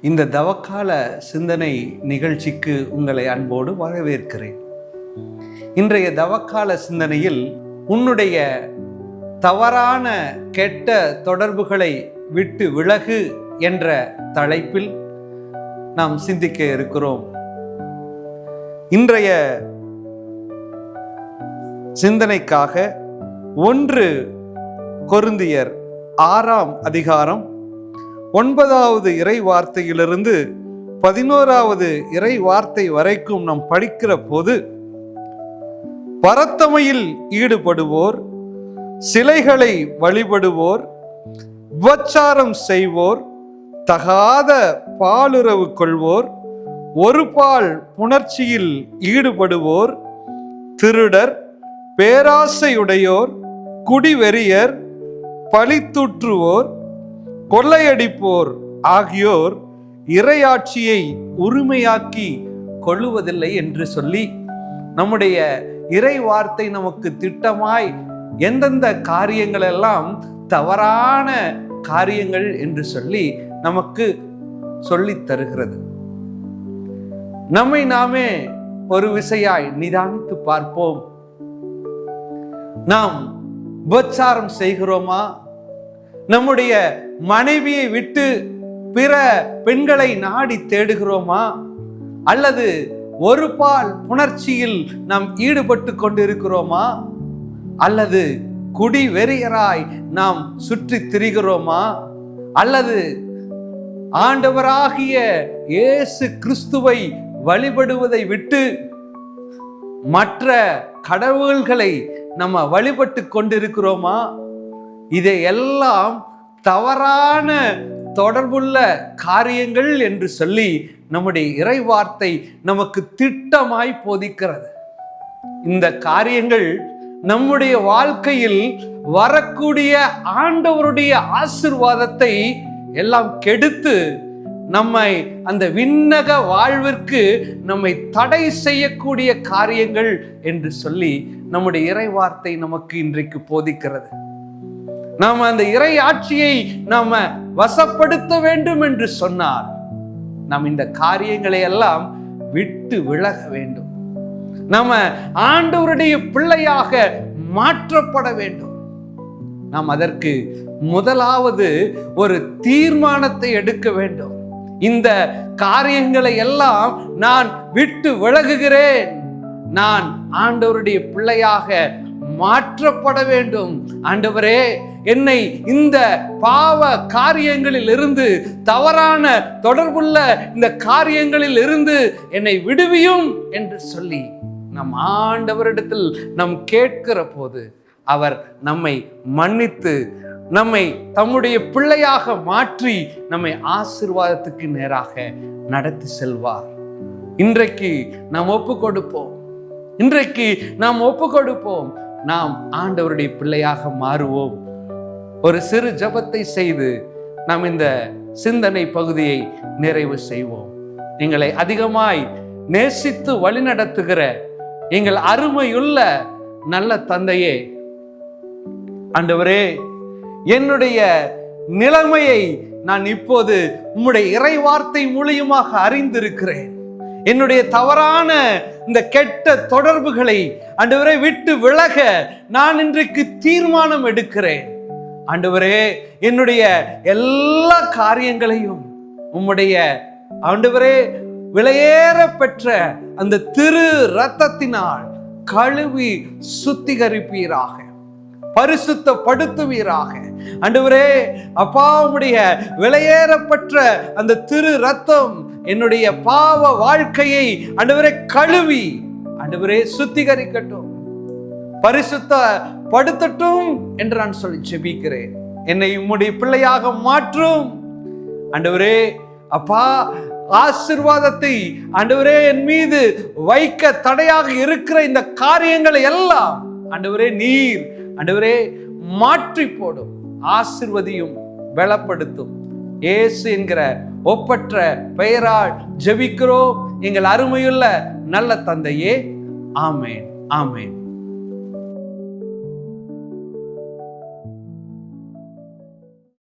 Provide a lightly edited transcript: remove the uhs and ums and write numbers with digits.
இந்த தவக்கால சிந்தனை நிகழ்ச்சிக்கு உங்களை அன்போடு வரவேற்கிறேன். இன்றைய தவக்கால சிந்தனையில் உன்னுடைய தவறான கெட்ட தொடர்புகளை விட்டு விலகு என்ற தலைப்பில் நாம் சிந்திக்க இருக்கிறோம். இன்றைய சிந்தனைக்காக 1 கொரிந்தியர் 6ஆம் அதிகாரம் 9வது இறை வார்த்தையிலிருந்து 11வது இறை வார்த்தை வரைக்கும் நாம் படிக்கிற போது, பரத்தமையில் ஈடுபடுவோர், சிலைகளை வழிபடுவோர், விபச்சாரம் செய்வோர், தகாத பாலுறவு கொள்வோர், ஒரு பால் புணர்ச்சியில் ஈடுபடுவோர், திருடர், பேராசையுடையோர், குடிவெறியர், பழித்தூற்றுவோர், கொள்ளையடிப்போர் ஆகியோர் இறையாட்சியை உரிமையாக்கி கொள்ளுவதில்லை என்று சொல்லி, நம்முடைய இறை வார்த்தை நமக்கு திட்டமாய் எந்தெந்த காரியங்கள் எல்லாம் தவறான காரியங்கள் என்று சொல்லி நமக்கு சொல்லித் தருகிறது. நம்மை நாமே ஒரு விசையாய் நிதானித்து பார்ப்போம். நாம் விபச்சாரம் செய்கிறோமா? நம்முடைய மனைவியை விட்டு பிற பெண்களை நாடி தேடுகிறோமா? அல்லது ஒரு பால் புணர்ச்சியில் நாம் ஈடுபட்டு கொண்டிருக்கிறோமா? அல்லது குடி வெறியராய் நாம் சுற்றி திரிகிறோமா? அல்லது ஆண்டவராகிய இயேசு கிறிஸ்துவை வழிபடுவதை விட்டு மற்ற கடவுள்களை நம்ம வழிபட்டு கொண்டிருக்கிறோமா? இதையெல்லாம் தவறான தொடர்புள்ள காரியங்கள் என்று சொல்லி நம்முடைய இறை வார்த்தை நமக்கு திட்டமாய் போதிக்கிறது. இந்த காரியங்கள் நம்முடைய வாழ்க்கையில் வரக்கூடிய ஆண்டவருடைய ஆசீர்வாதத்தை எல்லாம் கெடுத்து நம்மை அந்த விண்ணக வாழ்விற்கு நம்மை தடை செய்யக்கூடிய காரியங்கள் என்று சொல்லி நம்முடைய இறை வார்த்தை நமக்கு இன்றைக்கு போதிக்கிறது. நாம அந்த இறை ஆட்சியை நாம வசப்படுத்த வேண்டும் என்று சொன்னார், நாம் இந்த காரியங்களை எல்லாம் விட்டு விலக வேண்டும். நாம ஆண்டவருடைய பிள்ளையாக மாற்றப்பட வேண்டும். நாம் அதற்கு முதலாவது ஒரு தீர்மானத்தை எடுக்க வேண்டும். இந்த காரியங்களை எல்லாம் நான் விட்டு விலகுகிறேன், நான் ஆண்டவருடைய பிள்ளையாக மாற்றப்பட வேண்டும். ஆண்டவரே, என்னை இந்த பாவ காரியங்களில் இருந்து, தவறான தொடர்புள்ள இந்த காரியங்களில் இருந்து என்னை விடுவியும் என்று சொல்லி நம் ஆண்டவரிடத்தில் நாம் கேட்கிற போது அவர் நம்மை மன்னித்து நம்மை தம்முடைய பிள்ளையாக மாற்றி நம்மை ஆசீர்வாதத்துக்கு நேராக நடத்தி செல்வார். இன்றைக்கு நாம் ஒப்பு கொடுப்போம். இன்றைக்கு நாம் ஒப்பு கொடுப்போம். நாம் ஆண்டவருடைய பிள்ளையாக மாறுவோம். ஒரு சிறு ஜெபத்தை செய்து நாம் இந்த சிந்தனை பகுதியை நிறைவு செய்வோம். எங்களை அதிகமாய் நேசித்து வழிநடத்துகிற எங்கள் அருமையுள்ள நல்ல தந்தையே, ஆண்டவரே, என்னுடைய நிலைமையை நான் இப்போது உம்முடைய இறை வார்த்தை மூலியமாக அறிந்திருக்கிறேன். என்னுடைய தவறான இந்த கெட்ட தொடர்புகளை ஆண்டவரே விட்டு விலக நான் இன்றைக்கு தீர்மானம் எடுக்கிறேன். ஆண்டவரே, என்னுடைய எல்லா காரியங்களையும் உம்முடைய ஆண்டவரே விலையேற பெற்ற அந்த திரு இரத்தத்தினால் கழுவி சுத்திகரிப்பீராக, பரிசுத்தப்படுத்துவீராக. ஆண்டவரே அப்பா, உம்முடைய விலையேறப்பட்ட அந்த திரு இரத்தம் என்னுடைய பாவ வாழ்க்கையை ஆண்டவரே கழுவி ஆண்டவரே சுத்திகரிக்கட்டும், பரிசுத்தப்படுத்தட்டும் என்று நான் சொல்லி ஜெபிக்கிறேன். என்னை உம்முடைய பிள்ளையாக மாற்றும். ஆண்டவரே அப்பா, ஆசீர்வாதத்தை ஆண்டவரே என் மீது வைக்க தடையாக இருக்கிற இந்த காரியங்களை எல்லாம் ஆண்டவரே நீர் ஆண்டவரே மாற்றி போடும், ஆசீர்வதியும், பலப்படுத்தும். இயேசு என்கிற ஒப்பற்ற பெயரால் ஜெபிக்கிறோம் எங்கள் அருமையுள்ள நல்ல தந்தையே. ஆமேன், ஆமேன்.